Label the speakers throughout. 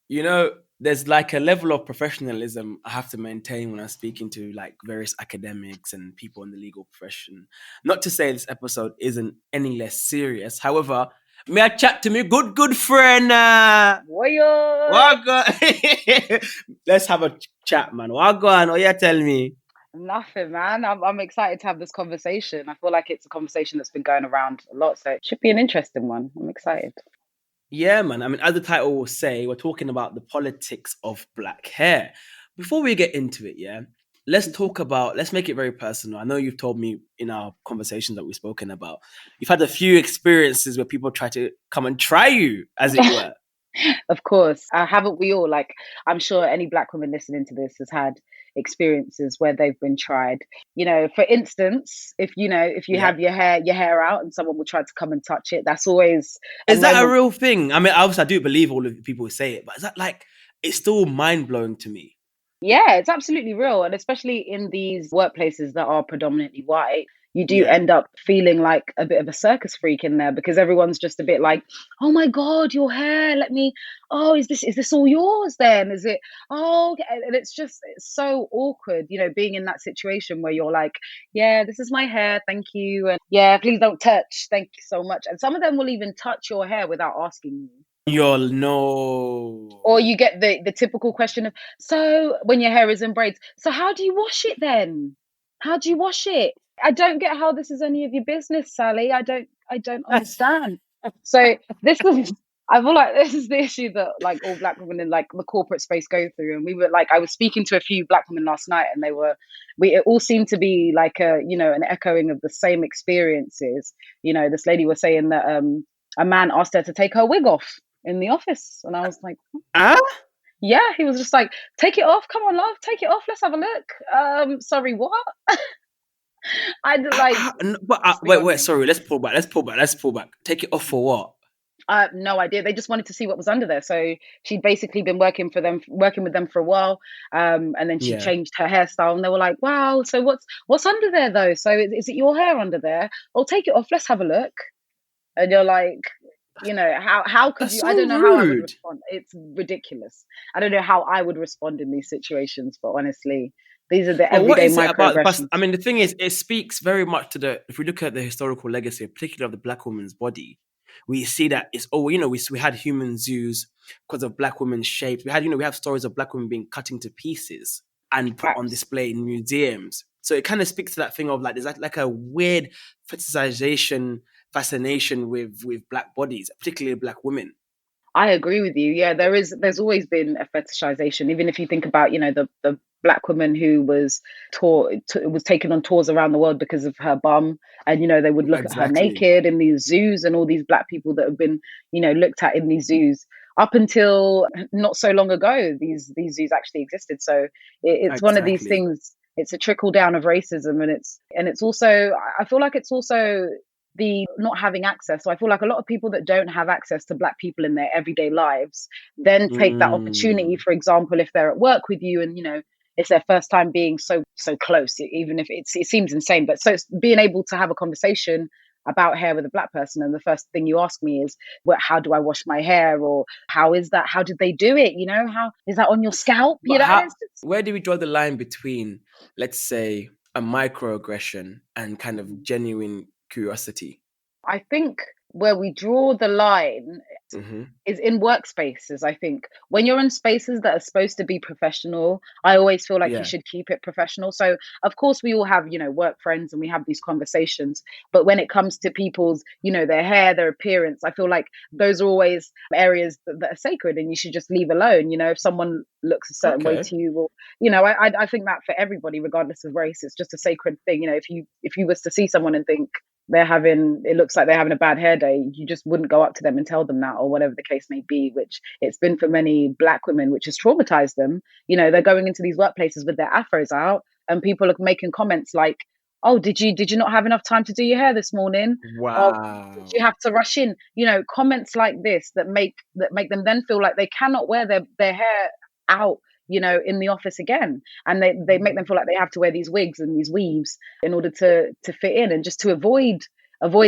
Speaker 1: You know, there's like a level of professionalism I have to maintain when I'm speaking to like various academics and people in the legal profession. Not to say this episode isn't any less serious. However, may I chat to me good friend?
Speaker 2: Warrior.
Speaker 1: What go- Let's have a chat, man. What go on? What you tell me?
Speaker 2: Nothing, man. I'm excited to have this conversation. I feel like it's a conversation that's been going around a lot, so it should be an interesting one. I'm excited.
Speaker 1: Yeah, man. I mean, as the title will say, we're talking about the politics of black hair. Before we get into it, yeah, let's make it very personal. I know you've told me in our conversations that we've spoken about, you've had a few experiences where people try to come and try you, as it were.
Speaker 2: Of course, haven't we all? Like, I'm sure any black woman listening to this has had experiences where they've been tried. For instance, if you
Speaker 1: Yeah.
Speaker 2: have your hair out and someone will try to come and touch it, that's always a
Speaker 1: Is that a
Speaker 2: moment.
Speaker 1: real thing? I mean, obviously, I do believe all of the people who say it, but is that like, it's still mind blowing to me.
Speaker 2: Yeah, it's absolutely real. And especially in these workplaces that are predominantly white, you do
Speaker 1: Yeah.
Speaker 2: end up feeling like a bit of a circus freak in there because everyone's just a bit like, oh my God, your hair, oh, is this all yours then? Is it, oh, okay. And it's so awkward, being in that situation where you're like, yeah, this is my hair, thank you. And yeah, please don't touch, thank you so much. And some of them will even touch your hair without asking you.
Speaker 1: You'll know.
Speaker 2: Or you get the typical question of, so when your hair is in braids, so how do you wash it then? How do you wash it? I don't get how this is any of your business, Sally. I don't understand. So this is I feel like this is the issue that like all black women in like the corporate space go through. And we were like I was speaking to a few black women last night and it all seemed to be like an echoing of the same experiences. This lady was saying that a man asked her to take her wig off in the office. And I was like,
Speaker 1: Ah?
Speaker 2: yeah, he was just like, take it off. Come on, love, take it off. Let's have a look. Sorry, what? I'd like,
Speaker 1: But
Speaker 2: it's
Speaker 1: wait,
Speaker 2: beyond me.
Speaker 1: sorry. Let's pull back. Take it off for what?
Speaker 2: No idea. They just wanted to see what was under there. So she'd basically been working with them for a while. And then she
Speaker 1: Yeah.
Speaker 2: changed her hairstyle, and they were like, "Wow, so what's under there though? So is it your hair under there? Oh, take it off. Let's have a look." And you're like, how could
Speaker 1: That's
Speaker 2: you? I
Speaker 1: so
Speaker 2: don't know how I would
Speaker 1: rude.
Speaker 2: respond. It's ridiculous. I don't know how I would respond in these situations, but honestly, these are the
Speaker 1: But what
Speaker 2: everyday
Speaker 1: is it about the past? I
Speaker 2: microaggressions.
Speaker 1: mean, the thing is, it speaks very much to the. If we look at the historical legacy, particularly of the black woman's body, we see that it's we had human zoos because of black women's shapes. We have stories of black women being cut into pieces and put on
Speaker 2: Facts.
Speaker 1: display in museums. So it kind of speaks to that thing of like there's like a weird fetishization fascination with black bodies, particularly black women.
Speaker 2: I agree with you. Yeah, there's always been a fetishization. Even if you think about, the black woman who was taken on tours around the world because of her bum, and they would look at her
Speaker 1: Exactly.
Speaker 2: naked in these zoos, and all these black people that have been, looked at in these zoos up until not so long ago. These zoos actually existed. So it's one of these
Speaker 1: Exactly.
Speaker 2: things. It's a trickle down of racism, and it's also I feel like it's also the not having access. So I feel like a lot of people that don't have access to black people in their everyday lives then take that opportunity.
Speaker 1: Mm.
Speaker 2: For example, if they're at work with you and it's their first time being so close, even if it seems insane, but so it's being able to have a conversation about hair with a black person, and the first thing you ask me is, "What? How do I wash my hair?" Or "How is that? How did they do it? How is that on your scalp?"
Speaker 1: But how?
Speaker 2: It's
Speaker 1: Where do we draw the line between, let's say, a microaggression and kind of genuine curiosity?
Speaker 2: I think where we draw the line
Speaker 1: Hmm.
Speaker 2: is in workspaces. I think when you're in spaces that are supposed to be professional, I always feel like you
Speaker 1: Yeah.
Speaker 2: should keep it professional. So, of course, we all have, work friends and we have these conversations. But when it comes to people's, their hair, their appearance, I feel like those are always areas that are sacred and you should just leave alone. If someone looks a certain way
Speaker 1: Okay.
Speaker 2: to you, or, I think that for everybody, regardless of race, it's just a sacred thing. If you was to see someone and think, it looks like they're having a bad hair day, you just wouldn't go up to them and tell them that, or whatever the case may be, which it's been for many black women, which has traumatized them. They're going into these workplaces with their afros out and people are making comments like, oh, did you not have enough time to do your hair this morning? Oh, did
Speaker 1: Wow.
Speaker 2: you have to rush in? Comments like this that make them then feel like they cannot wear their hair out, in the office again. And they make them feel like they have to wear these wigs and these weaves in order to fit in, and just to avoid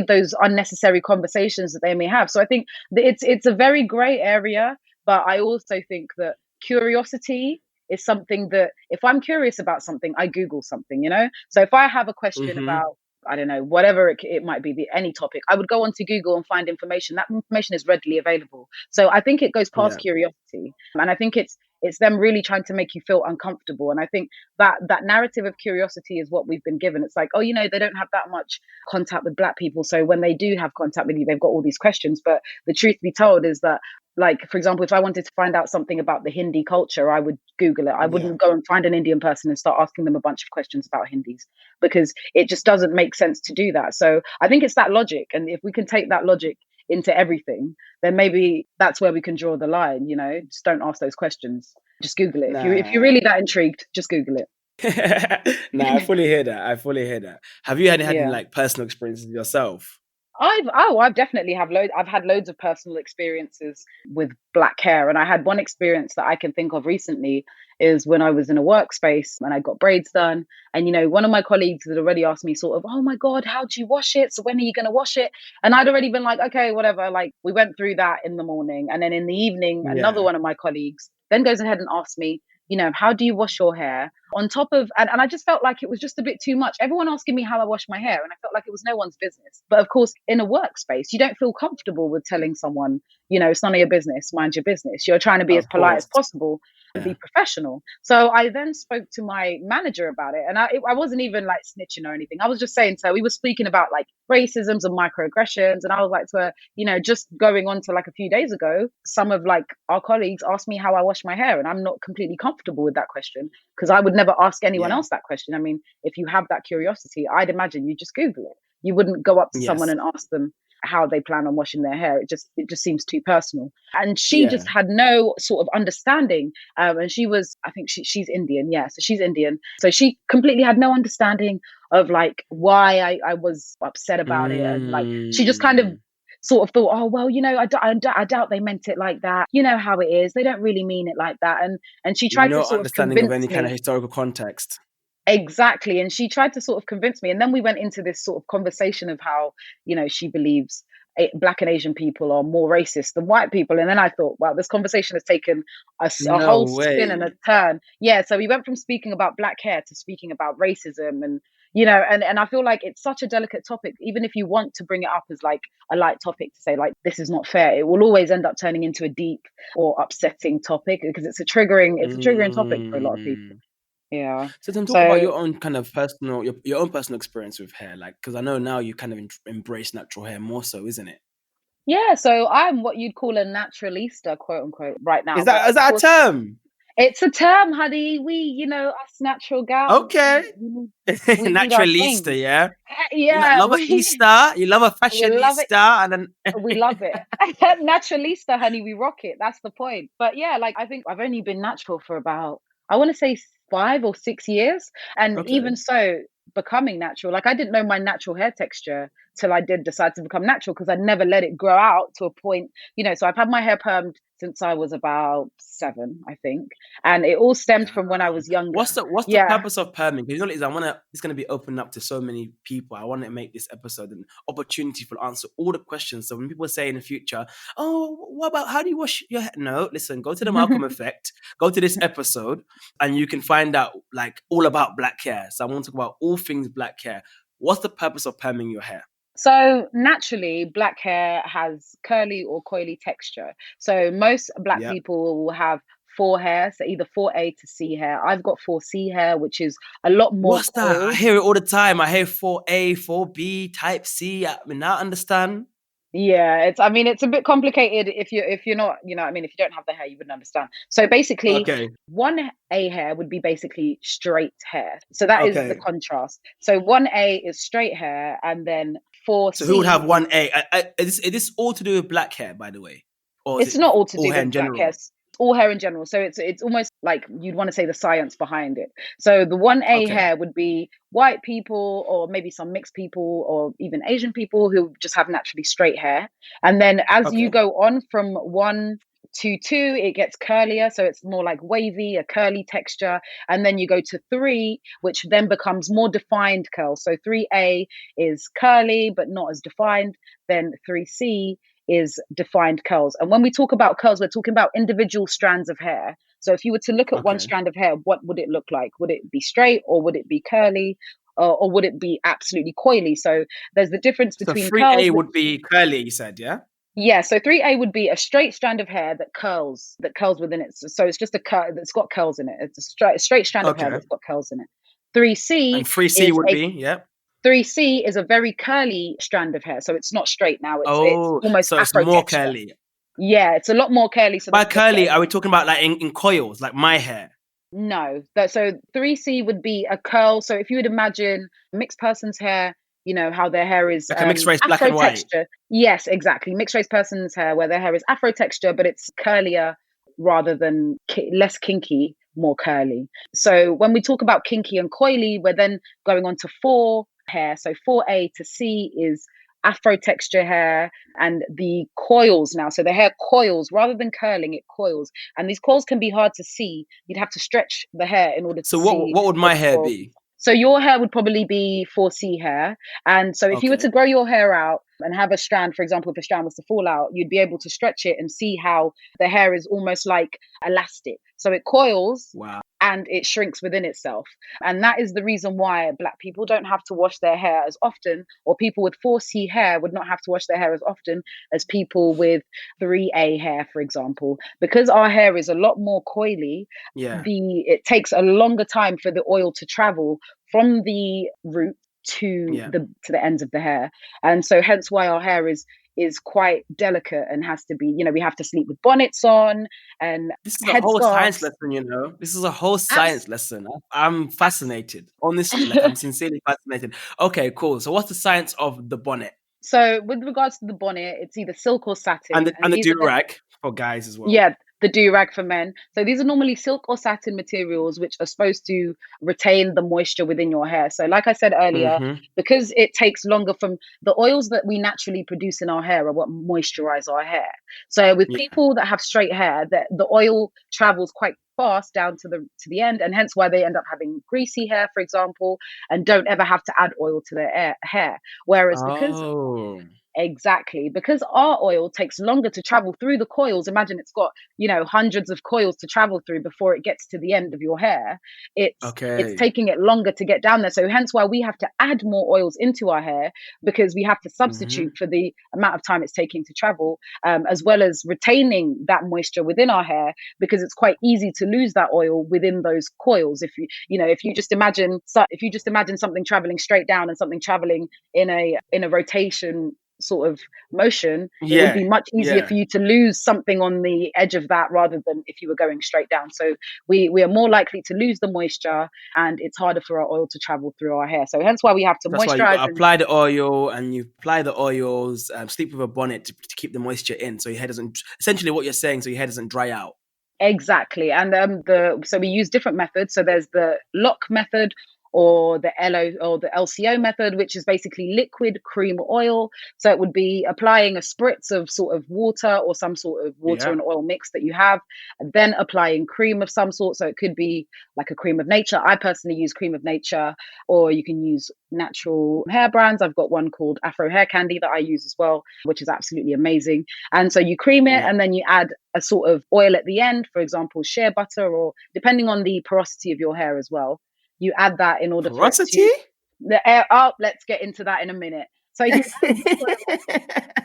Speaker 2: those unnecessary conversations that they may have. So I think that it's a very gray area, But I also think that curiosity is something that if I'm curious about something, I Google something, you know? So if I have a question
Speaker 1: Mm-hmm.
Speaker 2: about, I don't know, whatever it might be, any topic, I would go onto Google and find information. That information is readily available. So I think it goes past
Speaker 1: Yeah.
Speaker 2: curiosity. And I think it's them really trying to make you feel uncomfortable. And I think that narrative of curiosity is what we've been given. It's like, oh, you know, they don't have that much contact with Black people. So when they do have contact with you, they've got all these questions. But the truth be told is that, like, for example, if I wanted to find out something about the Hindi culture, I would Google it. I
Speaker 1: Yeah.
Speaker 2: wouldn't go and find an Indian person and start asking them a bunch of questions about Hindis, because it just doesn't make sense to do that. So I think it's that logic. And if we can take that logic into everything, then maybe that's where we can draw the line, you know, just don't ask those questions. Just Google it. If you're
Speaker 1: Nah.
Speaker 2: really that intrigued, just Google
Speaker 1: Nah, I
Speaker 2: it.
Speaker 1: fully hear that. I fully hear that. Have you had any
Speaker 2: Yeah.
Speaker 1: like personal experiences yourself?
Speaker 2: I've definitely have loads. I've had loads of personal experiences with black hair, and I had one experience that I can think of recently is when I was in a workspace and I got braids done, and you know, one of my colleagues had already asked me sort of, "Oh my God, how do you wash it? So when are you going to wash it?" And I'd already been like, "Okay, whatever." Like we went through that in the morning, and then in the evening, another
Speaker 1: Yeah.
Speaker 2: one of my colleagues then goes ahead and asks me, you know, how do you wash your hair? On top of, and I just felt like it was just a bit too much. Everyone asking me how I wash my hair, and I felt like it was no one's business. But of course, in a workspace, you don't feel comfortable with telling someone, you know, it's none of your business, mind your business. You're trying to be as
Speaker 1: Of
Speaker 2: polite as
Speaker 1: course.
Speaker 2: possible and
Speaker 1: Yeah.
Speaker 2: be professional. So I then spoke to my manager about it, and I wasn't even like snitching or anything. I was just saying, so we were speaking about like racisms and microaggressions, and I was like to her, you know, just going on to like a few days ago, some of like our colleagues asked me how I wash my hair, and I'm not completely comfortable with that question because I would never ask anyone
Speaker 1: Yeah.
Speaker 2: else that question. I mean, if you have that curiosity, I'd imagine you just Google it. You wouldn't go up to someone
Speaker 1: Yes.
Speaker 2: and ask them how they plan on washing their hair. It just seems too personal. And she just
Speaker 1: Yeah.
Speaker 2: had no sort of understanding. And she was, I think she's Indian, yeah. So she's Indian. So she completely had no understanding of like why I was upset about it, and like she just kind of
Speaker 1: Mm.
Speaker 2: sort of thought, oh well, you know, I doubt they meant it like that. You know how it is. They don't really mean it like that. And she tried to
Speaker 1: No
Speaker 2: sort of
Speaker 1: understanding of
Speaker 2: convince
Speaker 1: any kind of
Speaker 2: me.
Speaker 1: historical context.
Speaker 2: Exactly. And she tried to sort of convince me. And then we went into this sort of conversation of how, you know, she believes Black and Asian people are more racist than white people. And then I thought, wow, this conversation has taken a
Speaker 1: No
Speaker 2: whole spin and a
Speaker 1: way.
Speaker 2: turn. Yeah. So we went from speaking about black hair to speaking about racism. And, you know, and I feel like it's such a delicate topic. Even if you want to bring it up as like a light topic to say, like, this is not fair, it will always end up turning into a deep or upsetting topic because it's a triggering topic for a lot of people.
Speaker 1: Mm.
Speaker 2: Yeah.
Speaker 1: So then talk about
Speaker 2: So
Speaker 1: your own kind of personal, your own personal experience with hair, like, because I know now you kind of embrace natural hair more so, isn't it?
Speaker 2: yeah, so I'm what you'd call a naturalista, quote unquote, right
Speaker 1: Is
Speaker 2: now. But
Speaker 1: that
Speaker 2: of
Speaker 1: is that a
Speaker 2: course,
Speaker 1: term?
Speaker 2: it's a term, honey. We, you know, us natural gals,
Speaker 1: Okay.
Speaker 2: we do our
Speaker 1: Naturalista,
Speaker 2: thing.
Speaker 1: yeah. You know,
Speaker 2: Yeah,
Speaker 1: love a Easter, you love a
Speaker 2: we love it.
Speaker 1: fashionista, and then
Speaker 2: We love it. Naturalista, honey, we rock it. That's the point. But yeah, like I think I've only been natural for about, I want to say 5 or 6 years. And
Speaker 1: okay,
Speaker 2: even so, becoming natural, like I didn't know my natural hair texture till I did decide to become natural because I'd never let it grow out to a point, you know. So I've had my hair permed since I was about 7, I think. And it all stemmed from when I
Speaker 1: damn.
Speaker 2: was younger.
Speaker 1: What's the
Speaker 2: Yeah.
Speaker 1: purpose of perming? Because you know, what it is, I wanna. It's gonna be open up to so many people. I want to make this episode an opportunity for answer all the questions. So when people say in the future, "Oh, what about how do you wash your hair?" No, listen. Go to the Malcolm Effect. Go to this episode, and you can find out like all about black hair. So I want to talk about all things black hair. What's the purpose of perming your hair?
Speaker 2: So naturally, black hair has curly or coily texture. So most black
Speaker 1: Yeah.
Speaker 2: people will have 4 hair, so either 4A to C hair. I've got 4C hair, which is a lot more
Speaker 1: What's that? I
Speaker 2: coiled.
Speaker 1: hear it all the time. I hear 4A, 4B, Type C. I mean, I understand.
Speaker 2: Yeah, I mean, it's a bit complicated if you're not, you know, what I mean, if you don't have the hair, you wouldn't understand. So basically,
Speaker 1: Okay.
Speaker 2: 1A hair would be basically straight hair. So that is the
Speaker 1: Okay.
Speaker 2: contrast. So 1A is straight hair, and then
Speaker 1: So who would
Speaker 2: 4C
Speaker 1: have
Speaker 2: is.
Speaker 1: 1A? Is this all to do with black hair, by the way? Or is
Speaker 2: It's
Speaker 1: it
Speaker 2: not all to
Speaker 1: all
Speaker 2: do
Speaker 1: hair in
Speaker 2: with black hair.
Speaker 1: general?
Speaker 2: It's all hair in general. So it's almost like you'd want to say the science behind it. So the 1A
Speaker 1: Okay.
Speaker 2: hair would be white people or maybe some mixed people or even Asian people who just have naturally straight hair. And then as you
Speaker 1: Okay.
Speaker 2: go on from 1 to 2, it gets curlier. So it's more like wavy, a curly texture. And then you go to 3, which then becomes more defined curls. So 3A is curly but not as defined. Then 3C is defined curls. And when we talk about curls, we're talking about individual strands of hair. So if you were to look at one
Speaker 1: Okay.
Speaker 2: strand of hair, what would it look like? Would it be straight, or would it be curly, or would it be absolutely coily? So there's the difference
Speaker 1: So
Speaker 2: between
Speaker 1: three
Speaker 2: curls.
Speaker 1: A would be curly, you said, yeah?
Speaker 2: Yeah, so 3A would be a straight strand of hair that curls within it. So it's just a curl that's got curls in it. It's a straight strand of hair
Speaker 1: Okay.
Speaker 2: that's got curls in it. 3C
Speaker 1: And 3C
Speaker 2: is
Speaker 1: would
Speaker 2: a
Speaker 1: be, yeah.
Speaker 2: 3C is a very curly strand of hair. So it's not straight now. It's
Speaker 1: Oh,
Speaker 2: almost
Speaker 1: so it's
Speaker 2: afro
Speaker 1: more
Speaker 2: texture.
Speaker 1: curly.
Speaker 2: Yeah, it's a lot more curly. So
Speaker 1: By
Speaker 2: the
Speaker 1: curly, are we talking about like in coils, like my hair?
Speaker 2: No. So 3C would be a curl. So if you would imagine a mixed person's hair, you know, how their hair is
Speaker 1: Like a mixed race, black
Speaker 2: afro
Speaker 1: and white.
Speaker 2: texture. Yes, exactly. Mixed race person's hair, where their hair is afro texture, but it's curlier rather than less kinky, more curly. So when we talk about kinky and coily, we're then going on to 4 hair. So 4A to C is afro texture hair, and the coils now. So the hair coils rather than curling, it coils. And these coils can be hard to see. You'd have to stretch the hair in order to
Speaker 1: So
Speaker 2: see
Speaker 1: what would
Speaker 2: the
Speaker 1: my hair
Speaker 2: coil.
Speaker 1: be?
Speaker 2: So your hair would probably be 4C hair. And so if you were
Speaker 1: Okay.
Speaker 2: to grow your hair out and have a strand, for example, if a strand was to fall out, you'd be able to stretch it and see how the hair is almost like elastic. So it coils
Speaker 1: Wow.
Speaker 2: and it shrinks within itself. And that is the reason why Black people don't have to wash their hair as often, or people with 4C hair would not have to wash their hair as often as people with 3A hair, for example. Because our hair is a lot more coily,
Speaker 1: Yeah.
Speaker 2: it takes a longer time for the oil to travel from the root to
Speaker 1: Yeah.
Speaker 2: the ends of the hair. And so hence why our hair is quite delicate and has to be, you know, we have to sleep with bonnets on and
Speaker 1: This is a whole science
Speaker 2: headscarves.
Speaker 1: lesson, you know. This is a whole
Speaker 2: Abs-
Speaker 1: science lesson. I'm fascinated. Honestly, like I'm sincerely fascinated. Okay, cool. So what's the science of the bonnet
Speaker 2: So with regards to the bonnet, it's either silk or
Speaker 1: and
Speaker 2: satin,
Speaker 1: the
Speaker 2: and
Speaker 1: and the
Speaker 2: these are
Speaker 1: do-rag for guys as well?
Speaker 2: yeah, the do-rag for men. So these are normally silk or satin materials which are supposed to retain the moisture within your hair. So like I said earlier,
Speaker 1: Mm-hmm.
Speaker 2: because it takes longer from the oils that we naturally produce in our hair are what moisturize our hair. So with
Speaker 1: Yeah.
Speaker 2: people that have straight hair, the oil travels quite fast down to the end, and hence why they end up having greasy hair, for example, and don't ever have to add oil to their hair. Whereas because
Speaker 1: Oh.
Speaker 2: Exactly. Because our oil takes longer to travel through the coils. Imagine it's got, you know, hundreds of coils to travel through before it gets to the end of your hair. It's
Speaker 1: Okay.
Speaker 2: taking it longer to get down there. So hence why we have to add more oils into our hair, because we have to
Speaker 1: Mm-hmm.
Speaker 2: substitute for the amount of time it's taking to travel, as well as retaining that moisture within our hair, because it's quite easy to lose that oil within those coils. If you just imagine something traveling straight down and something traveling in a rotation sort of motion, it would
Speaker 1: Yeah.
Speaker 2: be much easier
Speaker 1: Yeah.
Speaker 2: for you to lose something on the edge of that rather than if you were going straight down. So we are more likely to lose the moisture, and it's harder for our oil to travel through our hair. So hence why we have to
Speaker 1: That's why you got
Speaker 2: moisturize.
Speaker 1: to
Speaker 2: And
Speaker 1: apply the oil, and you apply the oils, sleep with a bonnet to keep the moisture in, so your hair doesn't. Essentially, what you're saying, so your hair doesn't dry out.
Speaker 2: exactly. And so we use different methods. So there's the lock method, or the LO or the LCO method, which is basically liquid cream oil. So it would be applying a spritz of sort of water, or some sort of water
Speaker 1: Yeah.
Speaker 2: and oil mix that you have, and then applying cream of some sort. So it could be like a cream of nature. I personally use cream of nature, or you can use natural hair brands. I've got one called Afro Hair Candy that I use as well, which is absolutely amazing. And so you cream it,
Speaker 1: Yeah.
Speaker 2: and then you add a sort of oil at the end, for example, shea butter, or depending on the porosity of your hair as well. You add that in order for it
Speaker 1: Porosity.
Speaker 2: to the air up. Let's get into that in a minute. So you add the oil,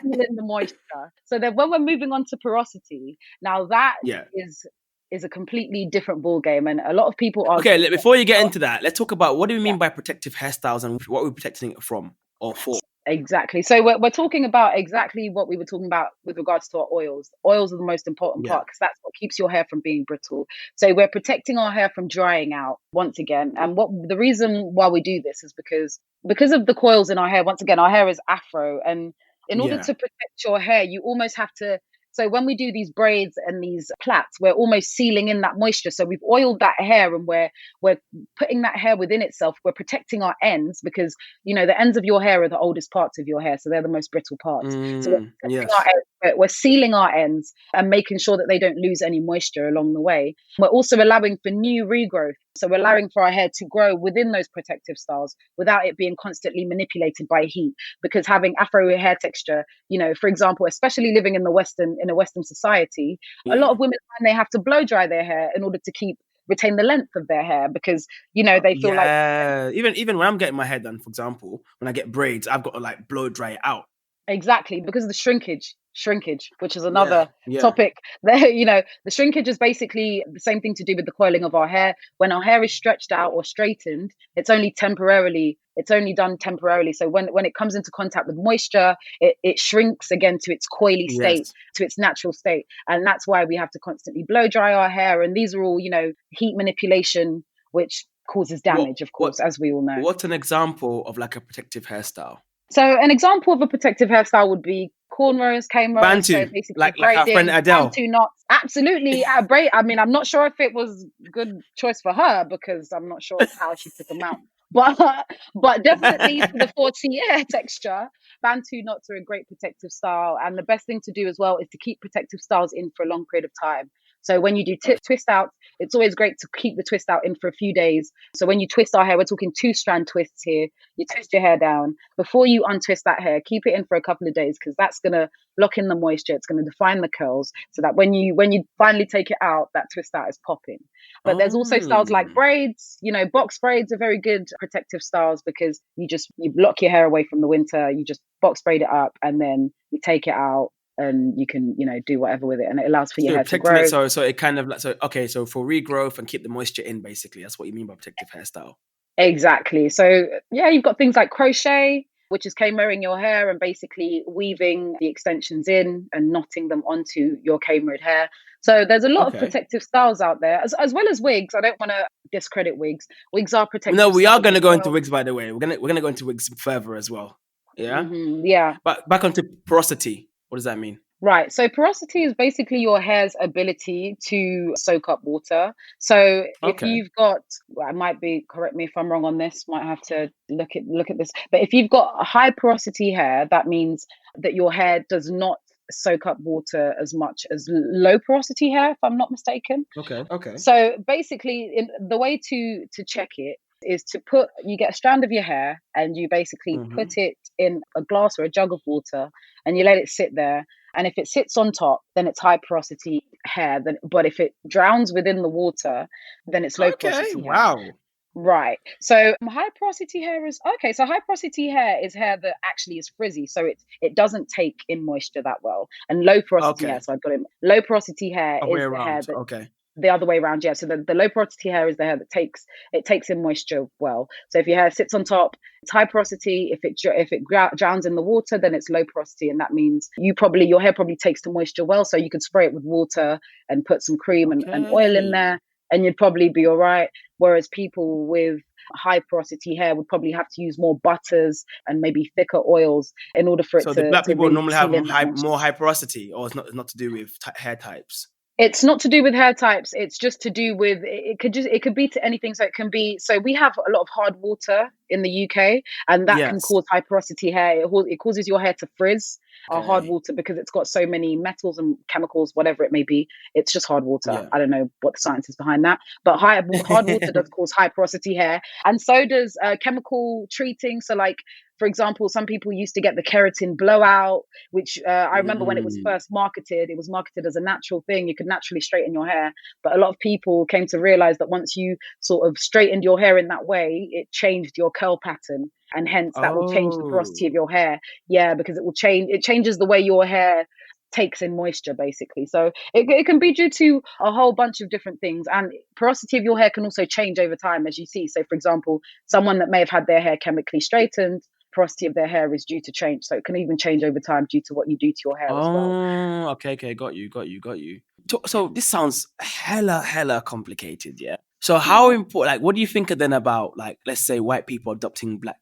Speaker 2: seal in the moisture. So then when we're moving on to porosity, now that
Speaker 1: Yeah.
Speaker 2: is a completely different ball game, and a lot of people argue.
Speaker 1: Okay. Before you get into that, let's talk about what do we mean by protective hairstyles and what we're protecting it from or for.
Speaker 2: Exactly. So we're talking about exactly what we were talking about with regards to our oils. Oils are the most important
Speaker 1: Yeah.
Speaker 2: part, because that's what keeps your hair from being brittle. So we're protecting our hair from drying out once again. And what the reason why we do this is because of the coils in our hair. Once again, our hair is afro, and in order
Speaker 1: Yeah.
Speaker 2: to protect your hair, you almost have to. So when we do these braids and these plaits, we're almost sealing in that moisture. So we've oiled that hair, and we're putting that hair within itself. We're protecting our ends, because the ends of your hair are the oldest parts of your hair, so they're the most brittle parts. So we're protecting our
Speaker 1: Yes.
Speaker 2: ends we're sealing our ends and making sure that they don't lose any moisture along the way. We're also allowing for new regrowth. So we're allowing for our hair to grow within those protective styles without it being constantly manipulated by heat. Because having Afro hair texture, for example, especially living in a Western society, a lot
Speaker 1: Yeah.
Speaker 2: of women find they have to blow dry their hair in order to retain the length of their hair, because they feel like.
Speaker 1: Yeah. Even when I'm getting my hair done, for example, when I get braids, I've got to like blow dry it out.
Speaker 2: Exactly, because of the shrinkage, which is
Speaker 1: Yeah.
Speaker 2: another
Speaker 1: Yeah.
Speaker 2: topic. The shrinkage is basically the same thing to do with the coiling of our hair. When our hair is stretched out or straightened, it's only temporarily. It's only done temporarily. So when it comes into contact with moisture, it shrinks again to its coily state,
Speaker 1: Yes.
Speaker 2: to its natural state, and that's why we have to constantly blow dry our hair. And these are all heat manipulation, which causes
Speaker 1: What
Speaker 2: damage, of
Speaker 1: what
Speaker 2: course, as we all know.
Speaker 1: what's an example of like a protective hairstyle?
Speaker 2: So an example of a protective hairstyle would be cornrows, cane rows. So
Speaker 1: Bantu,
Speaker 2: basically
Speaker 1: like our friend
Speaker 2: braiding,
Speaker 1: Adele.
Speaker 2: bantu knots. Absolutely, braid. I mean, I'm not sure if it was a good choice for her, because I'm not sure how she took them out. But but definitely for the 40 hair texture, bantu knots are a great protective style. And the best thing to do as well is to keep protective styles in for a long period of time. So when you do twist outs, it's always great to keep the twist out in for a few days. So when you twist our hair, we're talking 2-strand twists here. You twist your hair down. Before you untwist that hair, keep it in for a couple of days, because that's going to lock in the moisture. It's going to define the curls, so that when you finally take it out, that twist out is popping. But there's also styles like
Speaker 1: Oh.
Speaker 2: braids. Box braids are very good protective styles, because you block your hair away from the winter. You just box braid it up, and then you take it out, and you can do whatever with it, and it allows for your
Speaker 1: So
Speaker 2: hair to
Speaker 1: protecting it,
Speaker 2: grow.
Speaker 1: so it kind of like, so okay, so for regrowth and keep the moisture in, basically, that's what you mean by protective hairstyle.
Speaker 2: Exactly. So yeah, you've got things like crochet, which is cane-rowing your hair and basically weaving the extensions in and knotting them onto your cane-rowed hair. So there's a lot of
Speaker 1: Okay.
Speaker 2: protective styles out there, as well as wigs. I don't want to discredit wigs. Wigs are
Speaker 1: No,
Speaker 2: protective
Speaker 1: we are
Speaker 2: styles
Speaker 1: going
Speaker 2: as
Speaker 1: to go into
Speaker 2: well.
Speaker 1: wigs, by the way. We're gonna go into wigs further as well. Yeah.
Speaker 2: Yeah.
Speaker 1: But back onto porosity. What does that mean?
Speaker 2: Right. So porosity is basically your hair's ability to soak up water. So if
Speaker 1: Okay.
Speaker 2: you've got, well, I might be, correct me if I'm wrong on this, might have to look at this. But if you've got a high porosity hair, that means that your hair does not soak up water as much as low porosity hair, if I'm not mistaken.
Speaker 1: Okay. Okay.
Speaker 2: So basically, the way to check it is you get a strand of your hair, and you basically put
Speaker 1: Mm-hmm.
Speaker 2: it in a glass or a jug of water, and you let it sit there. And if it sits on top, then it's high porosity hair. But if it drowns within the water, then it's low
Speaker 1: Okay.
Speaker 2: porosity hair.
Speaker 1: Wow.
Speaker 2: Right. So high porosity hair is okay. So high porosity hair is hair that actually is frizzy, so it doesn't take in moisture that well. And low porosity hair,
Speaker 1: Okay.
Speaker 2: so I've got it. Low porosity hair
Speaker 1: A way
Speaker 2: is the hair
Speaker 1: around.
Speaker 2: that
Speaker 1: Okay.
Speaker 2: the other way around, yeah. So the low porosity hair is the hair that takes in moisture well. So if your hair sits on top, it's high porosity. If it drowns in the water, then it's low porosity, and that means your hair probably takes the moisture well. So you could spray it with water and put some cream and oil in
Speaker 1: Okay.
Speaker 2: there, and you'd probably be all right. Whereas people with high porosity hair would probably have to use more butters and maybe thicker oils in order for it
Speaker 1: So the black
Speaker 2: to
Speaker 1: people
Speaker 2: really
Speaker 1: normally have
Speaker 2: seal in that moisture.
Speaker 1: more high porosity, or it's not to do with hair types.
Speaker 2: It's not to do with hair types. It's just to do with it could be to anything. So it can be, so we have a lot of hard water in the UK, and that can
Speaker 1: Yes.
Speaker 2: cause high porosity hair. It causes your hair to frizz. Our hard
Speaker 1: Okay.
Speaker 2: water, because it's got so many metals and chemicals, whatever it may be. It's just hard water.
Speaker 1: Yeah.
Speaker 2: I don't know what the science is behind that, but hard water does cause high porosity hair, and so does chemical treating. So like, for example, some people used to get the keratin blowout, which I remember when it was
Speaker 1: Mm.
Speaker 2: first marketed, it was marketed as a natural thing. You could naturally straighten your hair. But a lot of people came to realize that once you sort of straightened your hair in that way, it changed your curl pattern. And hence that will change the porosity of
Speaker 1: Oh.
Speaker 2: your hair. Yeah, because it changes the way your hair takes in moisture, basically. So it can be due to a whole bunch of different things. And porosity of your hair can also change over time, as you see. So for example, someone that may have had their hair chemically straightened, porosity of their hair is due to change. So it can even change over time due to what you do to your hair as well.
Speaker 1: Oh, okay, got you. So this sounds hella complicated, yeah. So how
Speaker 2: Yeah.
Speaker 1: important, like, what do you think then about, like, let's say white people adopting black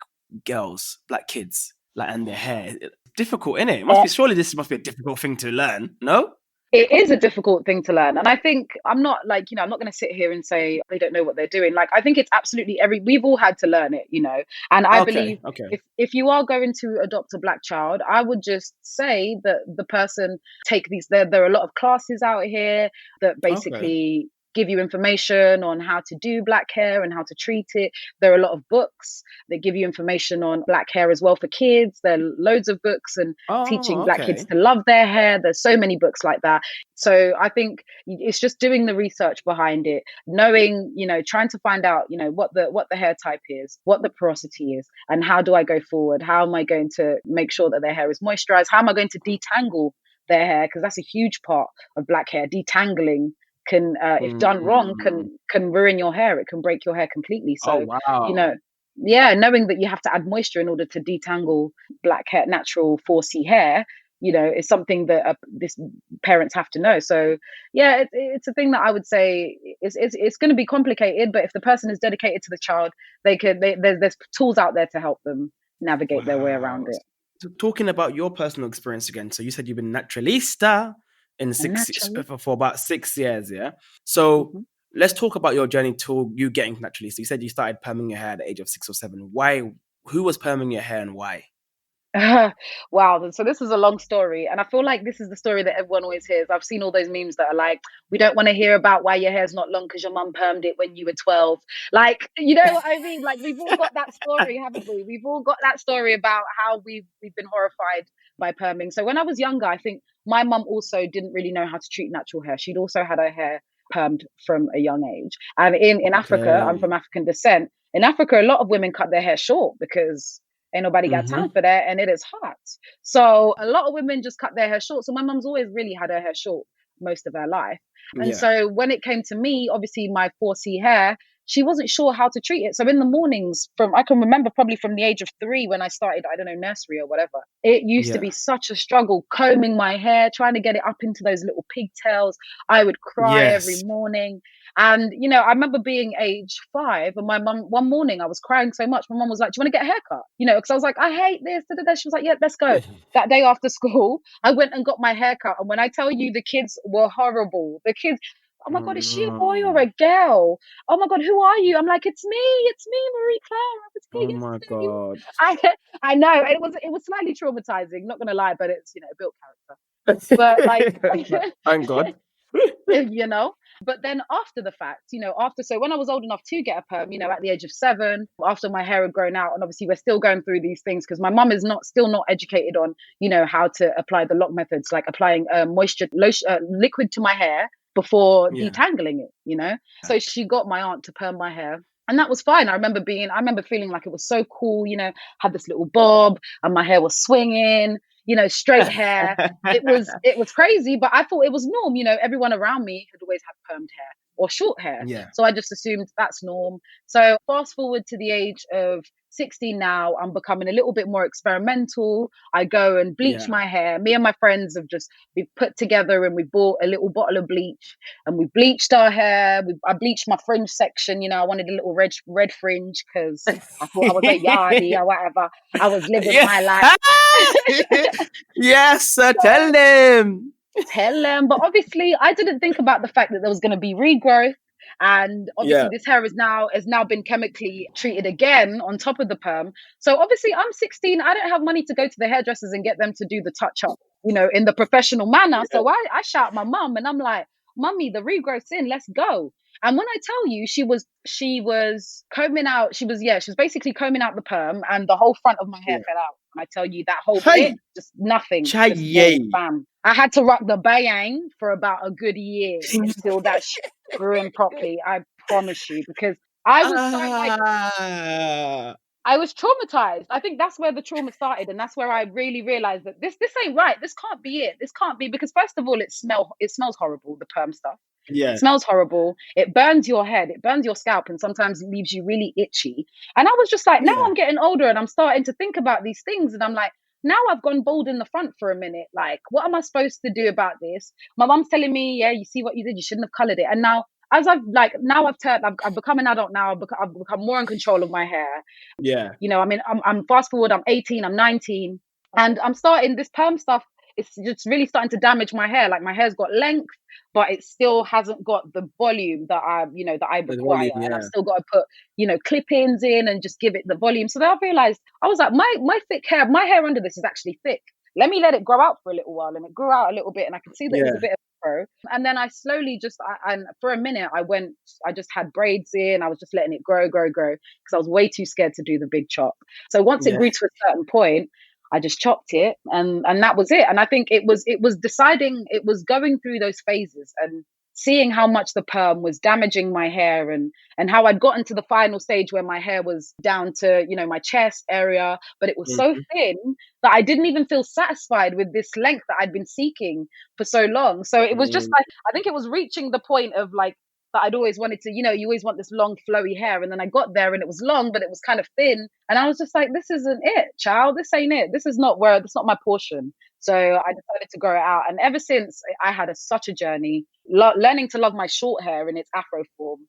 Speaker 1: kids, like, and their hair? Difficult, innit?
Speaker 2: Uh,
Speaker 1: Surely this must be a difficult thing to learn, no?
Speaker 2: It is a difficult thing to learn. And I think I'm not like, I'm not going to sit here and say they don't know what they're doing. Like, I think it's absolutely we've all had to learn it. And I
Speaker 1: Okay,
Speaker 2: believe
Speaker 1: okay,
Speaker 2: if you are going to adopt a black child, I would just say that the person take these, there are a lot of classes out here that
Speaker 1: okay.
Speaker 2: basically give you information on how to do black hair and how to treat it. There are a lot of books that give you information on black hair as well for kids. There are loads of books and teaching
Speaker 1: Oh,
Speaker 2: black kids
Speaker 1: okay.
Speaker 2: to love their hair. There's so many books like that. So I think it's just doing the research behind it, knowing, trying to find out, what the hair type is, what the porosity is, and how do I go forward? How am I going to make sure that their hair is moisturized? How am I going to detangle their hair? Because that's a huge part of black hair. Detangling can, if done wrong,
Speaker 1: Mm.
Speaker 2: can ruin your hair. It can break your hair completely.
Speaker 1: Oh,
Speaker 2: So, you
Speaker 1: wow.
Speaker 2: know, yeah, knowing that you have to add moisture in order to detangle black hair, natural 4C hair, is something that this parents have to know. So yeah, it's a thing that I would say it's going to be complicated, but if the person is dedicated to the child, there's tools out there to help them navigate their way
Speaker 1: Wow.
Speaker 2: around it.
Speaker 1: So talking about your personal experience again, so you said you've been naturalista in
Speaker 2: Naturally.
Speaker 1: for about 6 years, yeah? So
Speaker 2: Mhm.
Speaker 1: let's talk about your journey to you getting naturalista. You said you started perming your hair at the age of 6 or 7. Why? Who was perming your hair and why?
Speaker 2: Wow. So this is a long story. And I feel like this is the story that everyone always hears. I've seen all those memes that are like, we don't want to hear about why your hair's not long because your mum permed it when you were 12. Like, you know what I mean? Like, we've all got that story, haven't we? We've all got that story about how we've been horrified by perming. So when I was younger, I think my mum also didn't really know how to treat natural hair. She'd also had her hair permed from a young age. And in Africa, I'm
Speaker 1: Okay.
Speaker 2: from African descent. In Africa, a lot of women cut their hair short because ain't nobody got time
Speaker 1: Mm-hmm.
Speaker 2: for that, and it is hot. So a lot of women just cut their hair short. So my mum's always really had her hair short most of her life. And
Speaker 1: Yeah.
Speaker 2: so when it came to me, obviously my 4C hair, she wasn't sure how to treat it. So in the mornings, from I can remember probably from the age of 3 when I started, I don't know, nursery or whatever, it used to be
Speaker 1: Yeah.
Speaker 2: such a struggle combing my hair, trying to get it up into those little pigtails. I would cry every
Speaker 1: Yes.
Speaker 2: morning. And I remember being age 5, and my mum one morning I was crying so much. My mum was like, "Do you want to get a haircut?" Because I was like, "I hate this." Da, da, da. She was like, "Yeah, let's go." That day after school, I went and got my haircut, and when I tell you, the kids were horrible. The kids, oh my god, is she a boy or
Speaker 1: Mm.
Speaker 2: a girl? Oh my god, who are you? I'm like, it's me, Marie Claire. I was
Speaker 1: Oh
Speaker 2: here
Speaker 1: my
Speaker 2: yesterday.
Speaker 1: God.
Speaker 2: I know it was slightly traumatizing. Not gonna lie, but it's built character. But like,
Speaker 1: Thank God.
Speaker 2: you know but then after the fact, so when I was old enough to get a perm, at the age of 7, after my hair had grown out, and obviously we're still going through these things because my mum is not still not educated on how to apply the lock methods, like applying moisture lotion, liquid to my hair before
Speaker 1: Yeah.
Speaker 2: detangling it. So she got my aunt to perm my hair, and that was fine. I remember feeling like it was so cool, had this little bob and my hair was swinging, straight hair. It was crazy, but I thought it was norm. Everyone around me had always had permed hair or short hair,
Speaker 1: Yeah.
Speaker 2: so I just assumed that's norm. So fast forward to the age of 16 now, I'm becoming a little bit more experimental. I go and bleach
Speaker 1: Yeah.
Speaker 2: my hair. Me and my friends we put together and we bought a little bottle of bleach and we bleached our hair. I bleached my fringe section. I wanted a little red fringe because I thought I was a yardie or whatever. I was living
Speaker 1: Yeah.
Speaker 2: my life.
Speaker 1: Yes, sir. Tell
Speaker 2: So
Speaker 1: them.
Speaker 2: tell them. But obviously, I didn't think about the fact that there was going to be regrowth, and obviously,
Speaker 1: Yeah.
Speaker 2: this hair has now been chemically treated again on top of the perm. So obviously, I'm 16. I don't have money to go to the hairdressers and get them to do the touch up, in the professional manner. So I shout my mum, and I'm like, "Mummy, the regrowth's in. Let's go." And when I tell you, she was combing out. She was basically combing out the perm, and the whole front of my hair
Speaker 1: Yeah.
Speaker 2: fell out. And I tell you, that whole bit,
Speaker 1: Hey.
Speaker 2: just nothing, just
Speaker 1: Chaye.
Speaker 2: ball, bam. I had to rock the bayang for about a good year until that grew in properly. I promise you, because I was so like,
Speaker 1: Ah.
Speaker 2: I was traumatized. I think that's where the trauma started, and that's where I really realized that this ain't right. This can't be it. This can't be, because first of all, it smells horrible. The perm stuff. It
Speaker 1: Yeah.
Speaker 2: smells horrible. It burns your head. It burns your scalp, and sometimes leaves you really itchy. And I was just like, now
Speaker 1: Yeah.
Speaker 2: I'm getting older, and I'm starting to think about these things, and I'm like, now I've gone bald in the front for a minute. Like, what am I supposed to do about this? My mom's telling me, yeah, you see what you did. You shouldn't have colored it. And now, as I've become an adult now. I've become more in control of my hair.
Speaker 1: Yeah.
Speaker 2: I mean, I'm fast forward, I'm 18, I'm 19, and I'm starting this perm stuff. it's just really starting to damage my hair. Like my hair's got length, but it still hasn't got the volume that I
Speaker 1: The
Speaker 2: require.
Speaker 1: volume,
Speaker 2: And I've
Speaker 1: yeah.
Speaker 2: still got to put, clip-ins in and just give it the volume. So then I realized, I was like, my thick hair, my hair under this is actually thick. Let me let it grow out for a little while. And it grew out a little bit, and I could see that it was
Speaker 1: Yeah.
Speaker 2: a bit of a grow. And then I slowly and for a minute, I just had braids in. I was just letting it grow, because I was way too scared to do the big chop. So once it
Speaker 1: Yeah.
Speaker 2: grew to a certain point, I just chopped it, and that was it. And I think it was deciding, it was going through those phases and seeing how much the perm was damaging my hair, and how I'd gotten to the final stage where my hair was down to, my chest area, but it was so
Speaker 1: Mhm.
Speaker 2: thin that I didn't even feel satisfied with this length that I'd been seeking for so long. So it was just
Speaker 1: Mm.
Speaker 2: like, I think it was reaching the point of like, that I'd always wanted to, you always want this long flowy hair. And then I got there and it was long, but it was kind of thin. And I was just like, this isn't it, child. This ain't it. This is not my portion. So I decided to grow it out. And ever since, I had such a journey, learning to love my short hair in its afro form.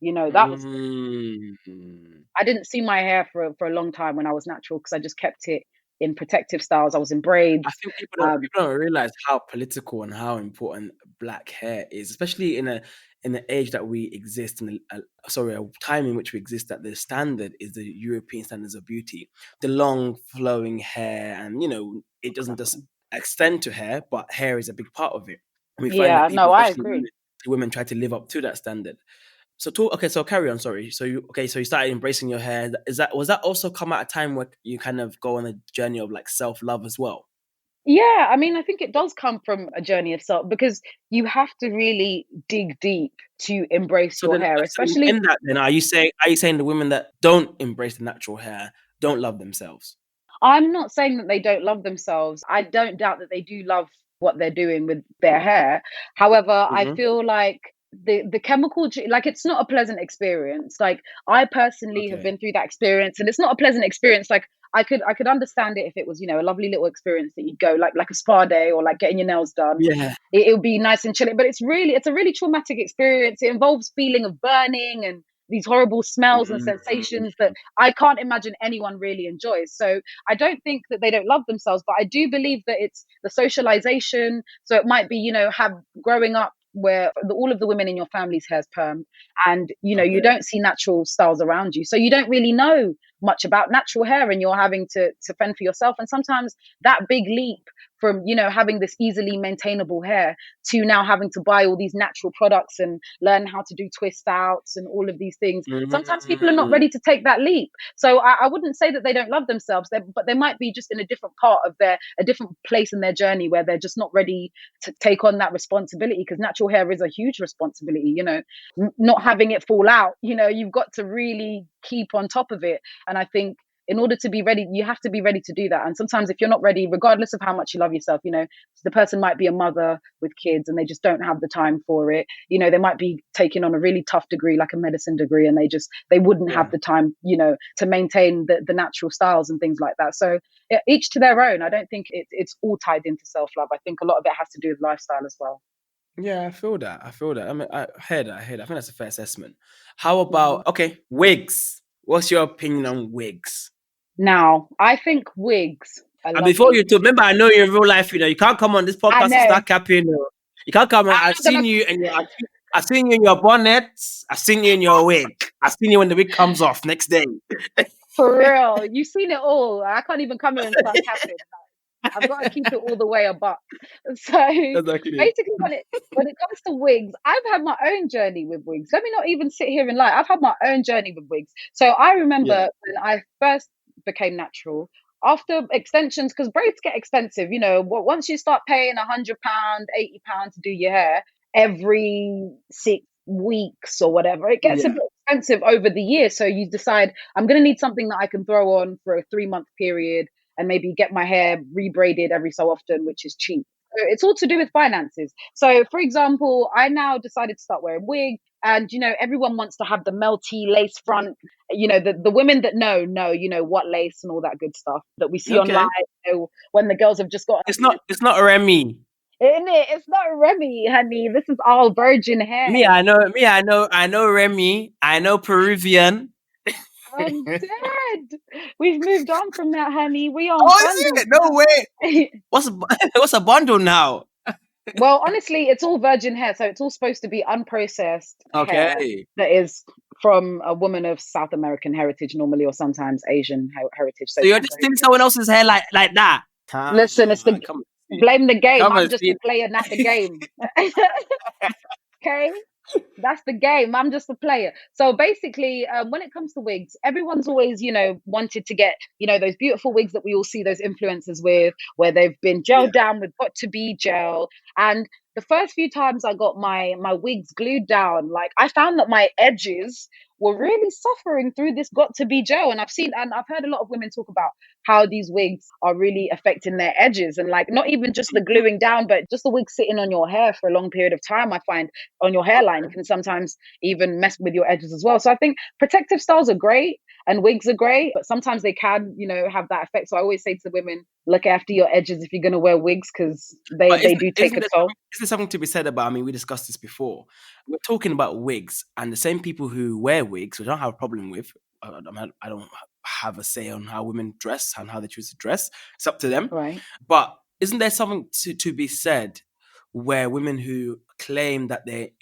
Speaker 2: That was,
Speaker 1: Mm.
Speaker 2: I didn't see my hair for a long time when I was natural, because I just kept it in protective styles. I was in
Speaker 1: I
Speaker 2: braids.
Speaker 1: think
Speaker 2: Um,
Speaker 1: people don't realize how political and how important black hair is, especially in the age that we exist in. A time in which we exist. That the standard is the European standards of beauty, the long flowing hair, and it doesn't just
Speaker 2: exactly.
Speaker 1: extend to hair, but hair is a big part of it. And we find that
Speaker 2: Yeah,
Speaker 1: people,
Speaker 2: no, I
Speaker 1: especially
Speaker 2: agree.
Speaker 1: women, try to live up to that standard. So okay, so carry on. Sorry. So you started embracing your hair. Was that also come at a time where you kind of go on a journey of like self love as well?
Speaker 2: Yeah, I mean, I think it does come from a journey of self, because you have to really dig deep to embrace
Speaker 1: So
Speaker 2: your
Speaker 1: then,
Speaker 2: hair, especially.
Speaker 1: in that, then are you saying the women that don't embrace the natural hair don't love themselves?
Speaker 2: I'm not saying that they don't love themselves. I don't doubt that they do love what they're doing with their hair. However, I
Speaker 1: Hmm.
Speaker 2: feel like the chemical, like, it's not a pleasant experience. Like, I personally have
Speaker 1: Okay.
Speaker 2: been through that experience, and it's not a pleasant experience. Like, I could understand it if it was, a lovely little experience that you'd go, like a spa day, or like getting your nails done.
Speaker 1: Yeah.
Speaker 2: It would be nice and chilly, but it's a really traumatic experience. It involves feeling of burning and these horrible smells and
Speaker 1: Mhm.
Speaker 2: sensations that I can't imagine anyone really enjoys. So I don't think that they don't love themselves, but I do believe that it's the socialization. So it might be, have growing up where all of the women in your family's hair's perm, and you
Speaker 1: Okay.
Speaker 2: don't see natural styles around you, so you don't really know much about natural hair, and you're having to fend for yourself. And sometimes that big leap from having this easily maintainable hair to now having to buy all these natural products and learn how to do twist outs and all of these things, sometimes people are not
Speaker 1: Mm.
Speaker 2: ready to take that leap. So I wouldn't say that they don't love themselves, but they might be just in a different part of a different place in their journey, where they're just not ready to take on that responsibility, because natural hair is a huge responsibility. Not having it fall out, you've got to really keep on top of it. And I think, in order to be ready, you have to be ready to do that. And sometimes, if you're not ready, regardless of how much you love yourself, the person might be a mother with kids and they just don't have the time for it. They might be taking on a really tough degree, like a medicine degree, and they wouldn't have
Speaker 1: Yeah.
Speaker 2: the time, to maintain the natural styles and things like that. So each to their own. I don't think it's all tied into self-love. I think a lot of it has to do with lifestyle as well.
Speaker 1: Yeah, I feel that. I feel that. I mean, I heard that. I heard that. I think that's a fair assessment. How
Speaker 2: Mhm.
Speaker 1: about okay, wigs? What's your opinion on wigs?
Speaker 2: Now, I think wigs are
Speaker 1: And before
Speaker 2: lovely.
Speaker 1: you too, remember, I know you in real life. You can't come on this
Speaker 2: I
Speaker 1: podcast and
Speaker 2: know.
Speaker 1: start capping. You can't come.
Speaker 2: I'm
Speaker 1: I've
Speaker 2: not gonna.
Speaker 1: seen you and I've seen you in your bonnet. I've seen you in your wig. I've seen you when the wig comes off next day.
Speaker 2: For real, you've seen it all. I can't even come here and start capping. I've got to keep it all the way a buck. So
Speaker 1: Exactly.
Speaker 2: basically, when it comes to wigs, I've had my own journey with wigs. Let me not even sit here and lie. I've had my own journey with wigs. So I
Speaker 1: Yeah.
Speaker 2: remember when I first became natural, after extensions, because braids get expensive. Once you start paying £100, £80 to do your hair every 6 weeks or whatever, it gets a
Speaker 1: Yeah.
Speaker 2: bit expensive over the year. So you decide, I'm going to need something that I can throw on for a 3 month period, and maybe get my hair rebraided every so often, which is cheap. So it's all to do with finances. So, for example, I now decided to start wearing wig, and everyone wants to have the melty lace front. The women that know, what lace and all that good stuff that we see online.
Speaker 1: Okay.
Speaker 2: When the girls have just got,
Speaker 1: It's not. It's not Remy.
Speaker 2: in it, it's not Remy, honey. This is all virgin hair.
Speaker 1: Me, I know. Me, I know. I know Remy. I know Peruvian.
Speaker 2: I'm dead. We've moved on from that, honey. We on
Speaker 1: Oh, is
Speaker 2: bundles
Speaker 1: it? No way.
Speaker 2: now.
Speaker 1: What's a bundle now?
Speaker 2: Well, honestly, it's all virgin hair, so it's all supposed to be unprocessed hair
Speaker 1: Okay.
Speaker 2: that is from a woman of South American heritage, normally, or sometimes Asian heritage. So
Speaker 1: So
Speaker 2: it
Speaker 1: you're
Speaker 2: can
Speaker 1: just
Speaker 2: go
Speaker 1: stealing
Speaker 2: either way.
Speaker 1: someone else's hair like that?
Speaker 2: Listen, it's the
Speaker 1: Come and see.
Speaker 2: blame the game.
Speaker 1: Come
Speaker 2: I'm
Speaker 1: and
Speaker 2: just
Speaker 1: see.
Speaker 2: a player, not the game. Okay. That's the game. I'm just a player. So basically, when it comes to wigs, everyone's always, wanted to get, those beautiful wigs that we all see those influencers with, where they've been
Speaker 1: Yeah.
Speaker 2: gelled down with got to be gel. And the first few times I got my wigs glued down, like I found that my edges were really suffering through this got to be gel. And I've heard a lot of women talk about how these wigs are really affecting their edges, and like not even just the gluing down, but just the wig sitting on your hair for a long period of time. I find on your hairline can sometimes even mess with your edges as well. So I think protective styles are great and wigs are great, but sometimes they can, have that effect. So I always say to women, look after your edges if you're going to wear wigs, because
Speaker 1: But
Speaker 2: they do take a toll.
Speaker 1: is there something to be said about? I mean, we discussed this before. We're talking about wigs, and the same people who wear wigs, which I don't have a problem with. I don't have a say on how women dress and how they choose to dress. It's up to them.
Speaker 2: Right.
Speaker 1: But isn't there something to be said where women who claim that they,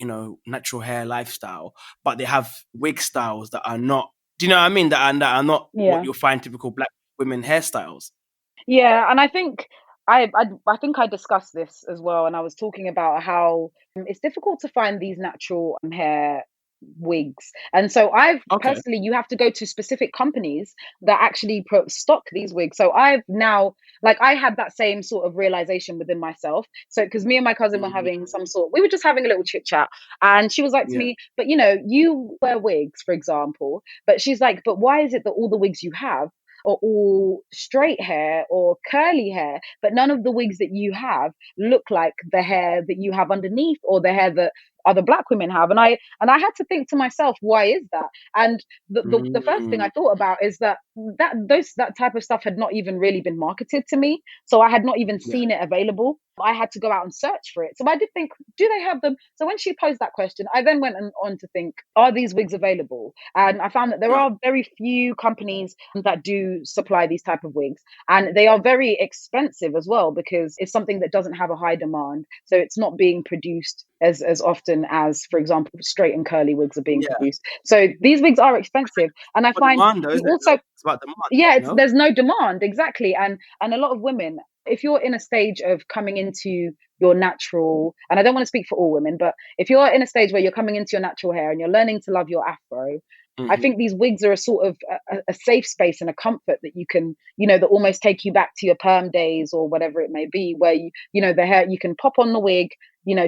Speaker 1: natural hair lifestyle, but they have wig styles that are not? Do you know what I mean? That are not what
Speaker 2: Yeah.
Speaker 1: you'll find typical black women hairstyles.
Speaker 2: Yeah, and I think I think I discussed this as well, and I was talking about how it's difficult to find these natural hair wigs. And so I've
Speaker 1: Okay.
Speaker 2: personally, you have to go to specific companies that actually stock these wigs. So I've now, like, I had that same sort of realization within myself. So because me and my cousin were having
Speaker 1: Mm,
Speaker 2: we were just having a little chit chat, and she was like to
Speaker 1: yeah.
Speaker 2: me, but you wear wigs, for example, but she's like, but why is it that all the wigs you have are all straight hair or curly hair, but none of the wigs that you have look like the hair that you have underneath, or the hair that other black women have? And I had to think to myself, why is that? And the first thing
Speaker 1: Mm,
Speaker 2: I thought about is that type of stuff had not even really been marketed to me, so I had not even
Speaker 1: yeah.
Speaker 2: seen it available. I had to go out and search for it. So I did think, do they have them? So when she posed that question, I then went on to think, are these wigs available? And I found that there
Speaker 1: Yeah.
Speaker 2: are very few companies that do supply these type of wigs, and they are very expensive as well, because it's something that doesn't have a high demand. So it's not being produced as often as, for example, straight and curly wigs are being
Speaker 1: Yeah.
Speaker 2: produced. So these wigs are expensive. And I
Speaker 1: For
Speaker 2: find
Speaker 1: demand, though,
Speaker 2: you
Speaker 1: isn't it?
Speaker 2: also,
Speaker 1: Though? It's about demand,
Speaker 2: yeah,
Speaker 1: no?
Speaker 2: there's no demand, exactly. And a lot of women, if you're in a stage of coming into your natural, and I don't want to speak for all women, but if you're in a stage where you're coming into your natural hair and you're learning to love your afro, I
Speaker 1: Hmm.
Speaker 2: think these wigs are a sort of a safe space and a comfort that you can, that almost take you back to your perm days or whatever it may be, where the hair, you can pop on the wig,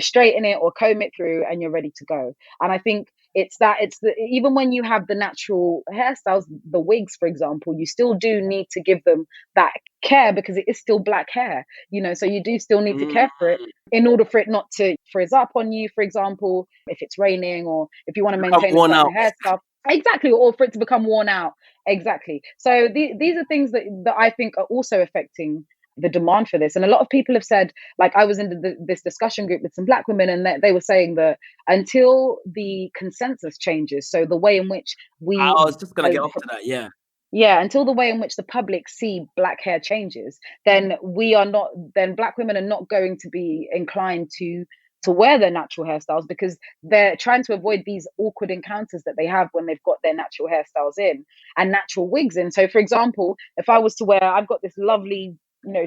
Speaker 2: straighten it or comb it through, and you're ready to go. And I think even when you have the natural hairstyles, the wigs, for example, you still do need to give them that care, because it is still black hair, so you do still need to
Speaker 1: Mm,
Speaker 2: care for it in order for it not to frizz up on you, for example, if it's raining, or if you want to
Speaker 1: become
Speaker 2: maintain a
Speaker 1: worn
Speaker 2: certain
Speaker 1: out.
Speaker 2: hairstyle. Exactly, or for it to become worn out. Exactly. So these are things that I think are also affecting the demand for this. And a lot of people have said, like, I was in this discussion group with some black women, and they were saying that until the consensus changes, so the way in which
Speaker 1: I
Speaker 2: we
Speaker 1: was just gonna get onto that. Yeah.
Speaker 2: yeah, until the way in which the public see black hair changes, then black women are not going to be inclined to wear their natural hairstyles, because they're trying to avoid these awkward encounters that they have when they've got their natural hairstyles in and natural wigs in. So for example, if I was to wear, I've got this lovely,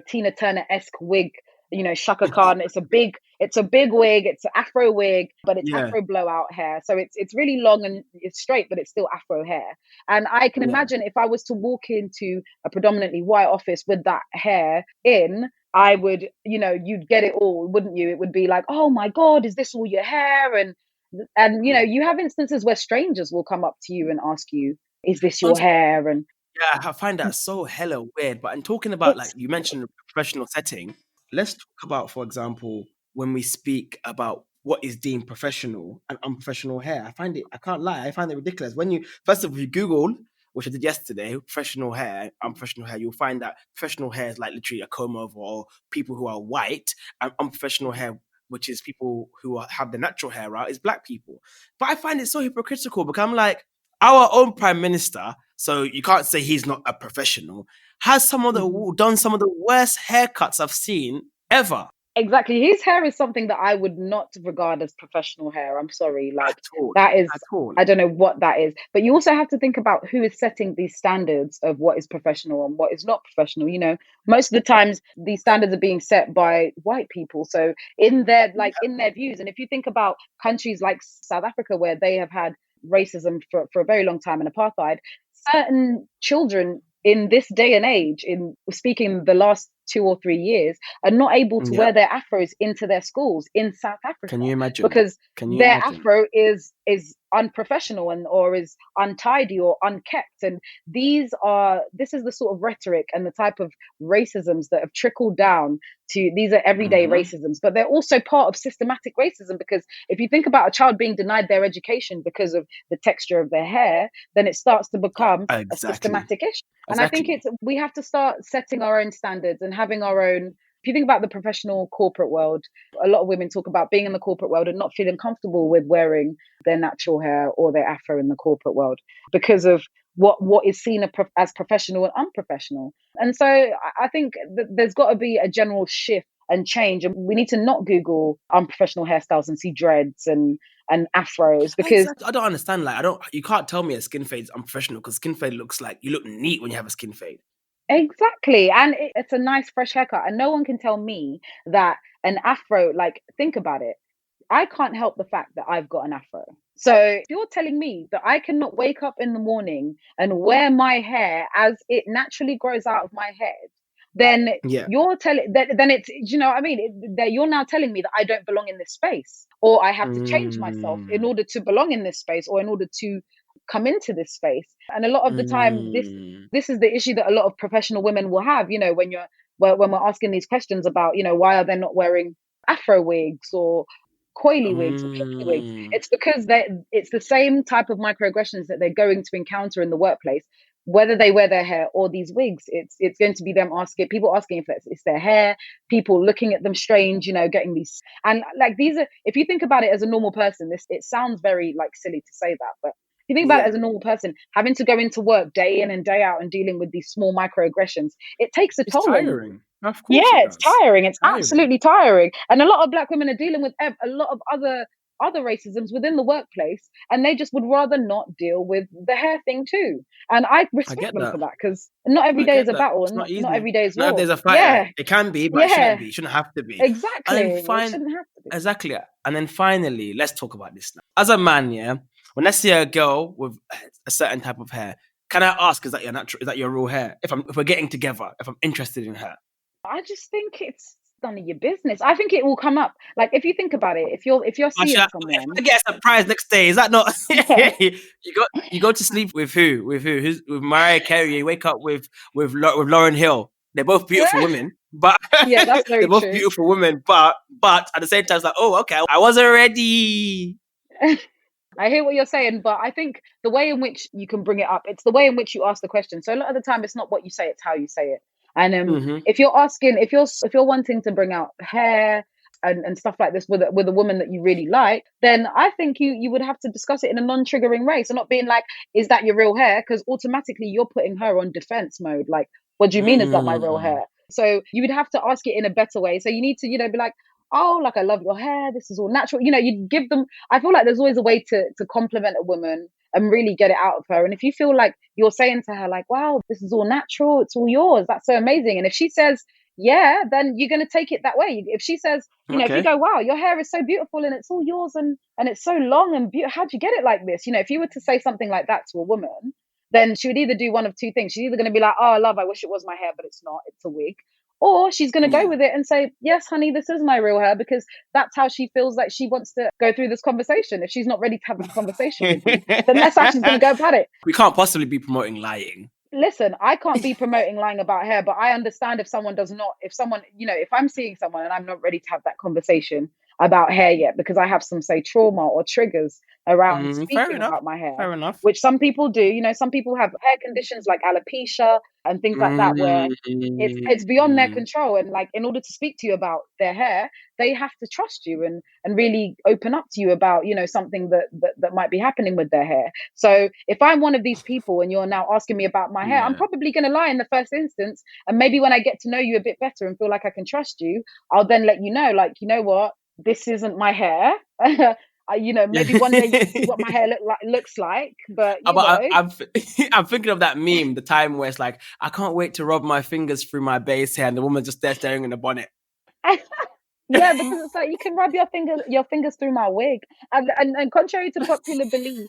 Speaker 2: Tina Turner-esque wig, Shaka Khan. It's a big wig. It's an Afro wig, but it's
Speaker 1: Yeah.
Speaker 2: Afro blowout hair. So it's really long and it's straight, but it's still Afro hair. And I can
Speaker 1: Yeah.
Speaker 2: imagine if I was to walk into a predominantly white office with that hair in, I would, you'd get it all, wouldn't you? It would be like, oh my God, is this all your hair? And you have instances where strangers will come up to you and ask you, is this your
Speaker 1: Honestly,
Speaker 2: hair? And
Speaker 1: yeah, I find that so hella weird. But in talking about, like
Speaker 2: it's
Speaker 1: you mentioned, a professional setting, let's talk about, for example, when we speak about what is deemed professional and unprofessional hair. I can't lie, I find it ridiculous. When you first of all, you Google, which I did yesterday, professional hair, unprofessional hair, you'll find that professional hair is like literally a comb over, or people who are white, and unprofessional hair, which is people who have the natural hair out, is black people. But I find it so hypocritical, because I'm like, our own prime minister So you can't say he's not a professional. Has
Speaker 2: Mhm.
Speaker 1: done some of the worst haircuts I've seen ever.
Speaker 2: Exactly. His hair is something that I would not regard as professional hair. I'm sorry.
Speaker 1: At
Speaker 2: Like
Speaker 1: all.
Speaker 2: that is,
Speaker 1: At all.
Speaker 2: I don't know what that is. But you also have to think about who is setting these standards of what is professional and what is not professional. Most of the times these standards are being set by white people. So in their views, and if you think about countries like South Africa where they have had racism for a very long time and apartheid, certain children in this day and age, in speaking the last 2 or 3 years, are not able to
Speaker 1: Yeah.
Speaker 2: wear their afros into their schools in South
Speaker 1: Can
Speaker 2: Africa
Speaker 1: you imagine?
Speaker 2: because
Speaker 1: Can you
Speaker 2: their
Speaker 1: imagine?
Speaker 2: afro is unprofessional or is untidy or unkept. And this is the sort of rhetoric and the type of racisms that have trickled down to these are everyday
Speaker 1: Hmm.
Speaker 2: racisms, but they're also part of systematic racism because if you think about a child being denied their education because of the texture of their hair, then it starts to become a
Speaker 1: Exactly.
Speaker 2: systematic issue. And I think
Speaker 1: Exactly.
Speaker 2: we have to start setting our own standards and having our own. If you think about the professional corporate world, a lot of women talk about being in the corporate world and not feeling comfortable with wearing their natural hair or their afro in the corporate world because of what is seen as professional and unprofessional. And so I think that there's got to be a general shift and change. And we need to not Google unprofessional hairstyles and see dreads and afros because
Speaker 1: Exactly. I don't understand. Like, you can't tell me a skin fade is unprofessional because skin fade looks like you look neat when you have a skin fade.
Speaker 2: exactly. And it's a nice fresh haircut. And no one can tell me that an afro, like, think about it. I can't help the fact that I've got an afro. So if you're telling me that I cannot wake up in the morning and wear my hair as it naturally grows out of my head, then
Speaker 1: Yeah.
Speaker 2: you're telling that then it's what I mean that you're now telling me that I don't belong in this space or I have to change myself in
Speaker 1: Mm,
Speaker 2: order to belong in this space or in order to come into this space. And a lot of the time
Speaker 1: mm,
Speaker 2: this is the issue that a lot of professional women will have, when we're asking these questions about, why are they not wearing afro wigs or coily wigs or pinky wigs.
Speaker 1: mm,
Speaker 2: It's because it's the same type of microaggressions that they're going to encounter in the workplace, whether they wear their hair or these wigs. It's going to be them people asking if it's their hair, people looking at them strange, getting these and like these are. If you think about it as a normal person, this it sounds very like silly to say that, but if you think about it
Speaker 1: yeah.
Speaker 2: as a normal person, having to go into work day in and day out and dealing with these small microaggressions, it takes a
Speaker 1: It's
Speaker 2: toll on you.
Speaker 1: tiring. Of course it
Speaker 2: Yeah, it's
Speaker 1: does.
Speaker 2: tiring. It's
Speaker 1: Tiring.
Speaker 2: absolutely tiring. And a lot of black women are dealing with a lot of other racisms within the workplace, and they just would rather not deal with the hair thing too. And I
Speaker 1: I
Speaker 2: respect
Speaker 1: get
Speaker 2: them
Speaker 1: that.
Speaker 2: for that because not every
Speaker 1: I
Speaker 2: day is
Speaker 1: get
Speaker 2: a
Speaker 1: that.
Speaker 2: battle,
Speaker 1: It's
Speaker 2: and
Speaker 1: not
Speaker 2: not
Speaker 1: easy.
Speaker 2: every day is
Speaker 1: Not if
Speaker 2: war.
Speaker 1: there's a fight.
Speaker 2: Yeah,
Speaker 1: It can be, but it shouldn't
Speaker 2: yeah,
Speaker 1: be. It shouldn't have to be. And then
Speaker 2: exactly. It shouldn't have to be.
Speaker 1: exactly. And then finally, let's talk about this now. As a man, yeah, when I see a girl with a certain type of hair, can I ask, is that your natural? Is that your real hair? If we're getting together, if I'm interested in her,
Speaker 2: I just think it's none of your business. I think it will come up. Like if you think about it, if you're
Speaker 1: or should
Speaker 2: seeing
Speaker 1: if I
Speaker 2: someone,
Speaker 1: get a surprise next day, is that not?
Speaker 2: yeah,
Speaker 1: You go to sleep with who? With who? With Mariah Carey. You wake up with Lauren Hill. They're both beautiful women, but
Speaker 2: yeah, that's
Speaker 1: they're
Speaker 2: very
Speaker 1: both
Speaker 2: true.
Speaker 1: beautiful women. But at the same time, it's like, oh, okay, I wasn't ready.
Speaker 2: I hear what you're saying, but I think the way in which you can bring it up, it's the way in which you ask the question. So a lot of the time, it's not what you say; it's how you say it. And
Speaker 1: Hmm.
Speaker 2: if you're asking, if you're wanting to bring out hair and stuff like this with a woman that you really like, then I think you would have to discuss it in a non-triggering way. So not being like, "Is that your real hair?" Because automatically you're putting her on defense mode. Like, what do you mean? Is that my real
Speaker 1: Mm.
Speaker 2: hair? So you would have to ask it in a better way. So you need to, be like, "Oh, like I love your hair. This is all natural." You give them. I feel like there's always a way to compliment a woman and really get it out of her. And if you feel like you're saying to her, like, wow, this is all natural, it's all yours, that's so amazing. And if she says, yeah, then you're going to take it that way. If she says, if you
Speaker 1: Okay.
Speaker 2: go, wow, your hair is so beautiful and it's all yours and it's so long and beautiful, how'd you get it like this? If you were to say something like that to a woman, then she would either do one of two things. She's either going to be like, oh, love, I wish it was my hair, but it's not, it's a wig. Or she's going to go
Speaker 1: Yeah.
Speaker 2: with it and say, yes, honey, this is my real hair, because that's how she feels like she wants to go through this conversation. If she's not ready to have that conversation with you, then that's how she's going to go about it.
Speaker 1: We can't possibly be promoting lying.
Speaker 2: Listen, I can't be promoting lying about hair, but I understand if someone does not, if someone, if I'm seeing someone and I'm not ready to have that conversation, about hair yet, because I have some, say, trauma or triggers around
Speaker 1: Fair
Speaker 2: speaking
Speaker 1: enough.
Speaker 2: about my hair,
Speaker 1: Fair enough.
Speaker 2: which some people do. You know, some people have hair conditions like alopecia and things like that, where it's beyond their control. And like, in order to speak to you about their hair, they have to trust you and really open up to you about, you know, something that might be happening with their hair. So if I'm one of these people and you're now asking me about my hair, I'm
Speaker 1: Yeah.
Speaker 2: probably going to lie in the first instance. And maybe when I get to know you a bit better and feel like I can trust you, I'll then let you know, like, you know what, this isn't my hair. You know, maybe one day you can see what my hair looks like, but you
Speaker 1: But
Speaker 2: know.
Speaker 1: I'm thinking of that meme, the time where it's like, I can't wait to rub my fingers through my base hair, and the woman just there staring in the bonnet.
Speaker 2: Yeah, because it's like you can rub your fingers through my wig, and contrary to popular belief,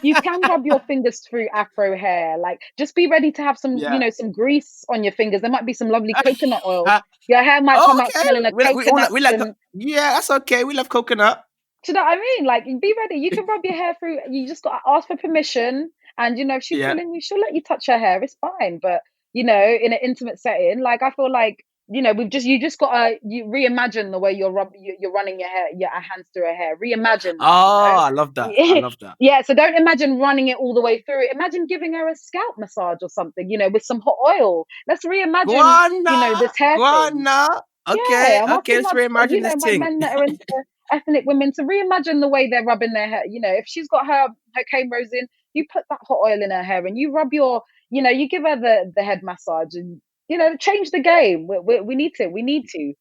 Speaker 2: you can rub your fingers through afro hair. Like, just be ready to have some, you
Speaker 1: Yeah.
Speaker 2: know, some grease on your fingers. There might be some lovely coconut oil. Your hair might come
Speaker 1: Oh,
Speaker 2: out
Speaker 1: okay.
Speaker 2: smelling of coconuts.
Speaker 1: We like,
Speaker 2: And
Speaker 1: yeah, that's okay. We love coconut.
Speaker 2: do you know what I mean? Like, be ready. You can rub your hair through. You just got to ask for permission, and you know, if she's
Speaker 1: Yeah.
Speaker 2: feeling you, she'll let you touch her hair. It's fine. But you know, in an intimate setting, like, I feel like, you know, you just got to reimagine the way you're running your hands through her hair. Reimagine that. You
Speaker 1: Oh,
Speaker 2: know.
Speaker 1: I love that. I love that.
Speaker 2: Yeah, so don't imagine running it all the way through. Imagine giving her a scalp massage or something, you know, with some hot oil. Let's reimagine, you know,
Speaker 1: Guana,
Speaker 2: this hair thing.
Speaker 1: guana. Okay,
Speaker 2: Yeah, I'm
Speaker 1: okay.
Speaker 2: asking
Speaker 1: Let's
Speaker 2: my,
Speaker 1: reimagine
Speaker 2: you
Speaker 1: this
Speaker 2: know, my
Speaker 1: thing.
Speaker 2: men that are into ethnic women to reimagine the way they're rubbing their hair. You know, if she's got her cane rows in, you put that hot oil in her hair and you rub your, you know, you give her the head massage, and you know, change the game. We need to, we need to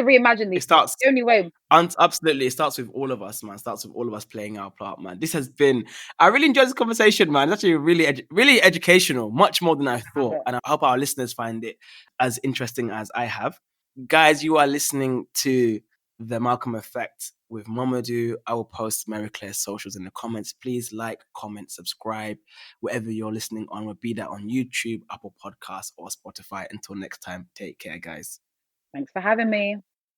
Speaker 2: reimagine
Speaker 1: It
Speaker 2: these things.
Speaker 1: starts.
Speaker 2: The only way.
Speaker 1: Absolutely, it starts with all of us, man. It starts with all of us playing our part, man. This has been. I really enjoyed this conversation, man. It's actually really, really educational, much more than I
Speaker 2: Have
Speaker 1: thought,
Speaker 2: it.
Speaker 1: and I hope our listeners find it as interesting as I have. Guys, you are listening to the Malcolm Effect with Mamadou. I will post Mary Claire's socials in the comments. Please like, comment, subscribe, wherever you're listening on. Will be that on YouTube, Apple Podcasts, or Spotify. Until next time, take care, guys.
Speaker 2: Thanks for having me.